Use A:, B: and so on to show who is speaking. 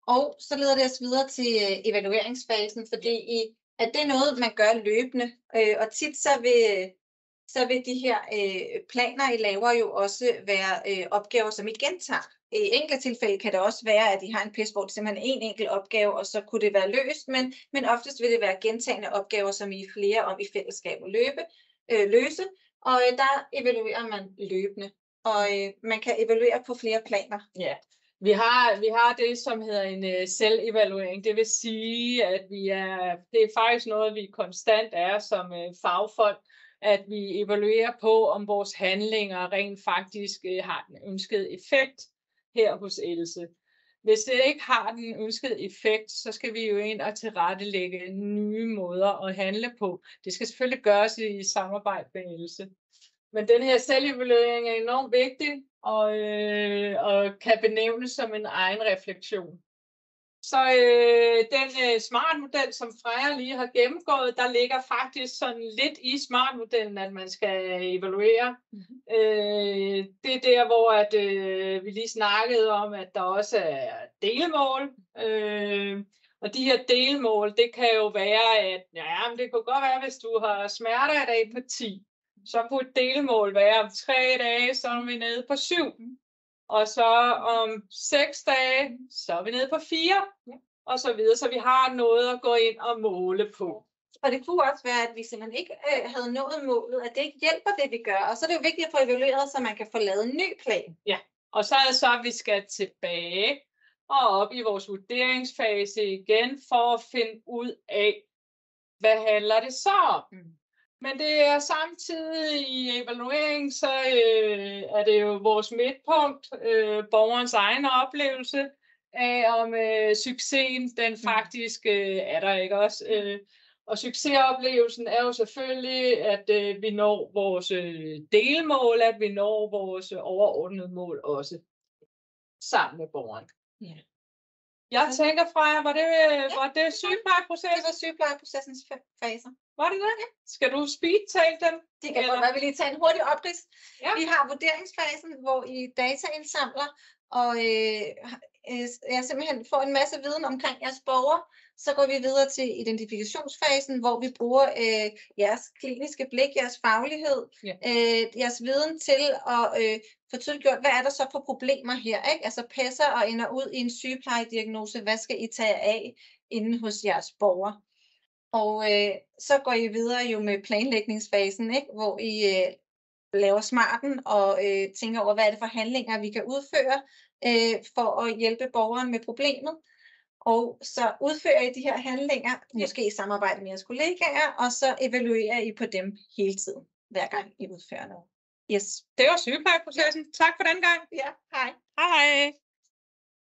A: Og så leder det os videre til evalueringsfasen, fordi at det er noget, man gør løbende. Og tit så vil de her planer, I laver, jo også være opgaver, som I gentager. I enkelte tilfælde kan det også være, at I har en PES, hvor det simpelthen er en enkelt opgave, og så kunne det være løst, men oftest vil det være gentagende opgaver, som I er flere om i fællesskab at løse, og der evaluerer man løbende, og man kan evaluere på flere planer.
B: Ja, vi har det, som hedder en selvevaluering. Det vil sige, at det er faktisk noget, vi konstant er som fagfolk, at vi evaluerer på, om vores handlinger rent faktisk har den ønskede effekt her hos Else. Hvis det ikke har den ønskede effekt, så skal vi jo ind og tilrettelægge nye måder at handle på. Det skal selvfølgelig gøres i samarbejde med Else. Men den her selvevaluering er enormt vigtig og kan benævnes som en egen refleksion. Så den SMART-model, som Freja lige har gennemgået, der ligger faktisk sådan lidt i SMART-modellen, at man skal evaluere. Det er der, hvor vi lige snakkede om, at der også er delmål. Og de her delmål, det kan jo være, at det kunne godt være, hvis du har smerter i dag på 10, så kunne et delmål være om 3 dage, så er vi nede på 7. Og så om 6 dage, så er vi nede på 4, og så videre. Så vi har noget at gå ind og måle på.
A: Og det kunne også være, at vi simpelthen ikke havde nået målet, at det ikke hjælper det, vi gør. Og så er det jo vigtigt at få evalueret, så man kan få lavet en ny plan.
B: Ja, og så er det så, at vi skal tilbage og op i vores vurderingsfase igen, for at finde ud af, hvad handler det så om? Men det er samtidig i evaluering, så er det jo vores midtpunkt, borgerens egen oplevelse af, om succesen den faktisk er der, ikke også? Og succesoplevelsen er jo selvfølgelig, at vi når vores delmål, at vi når vores overordnede mål også sammen med borgeren.
A: Ja.
B: Jeg tænker, Freja, var det sygeplejeprocessen?
A: Det var sygeplejeprocessens faser.
B: Var det det? Ja. Skal du speedtale dem?
A: Det kan godt være, vi lige tager en hurtig oprids.
B: Ja.
A: Vi har vurderingsfasen, hvor I dataindsamler, og simpelthen får en masse viden omkring jeres borgere. Så går vi videre til identifikationsfasen, hvor vi bruger jeres kliniske blik, jeres faglighed, jeres viden til at få tydeliggjort, hvad er der så for problemer her, ikke? Altså PES'er og ender ud i en sygeplejediagnose, hvad skal I tage af inde hos jeres borgere? Og så går I videre jo med planlægningsfasen, ikke? Hvor I laver smarten og tænker over, hvad er det for handlinger, vi kan udføre for at hjælpe borgeren med problemet. Og så udfører I de her handlinger, måske i samarbejde med jeres kollegaer, og så evaluerer I på dem hele tiden, hver gang I udfører noget. Yes.
B: Det var sygeplejeprocessen. Tak for den gang.
A: Ja, hej.
B: Hej.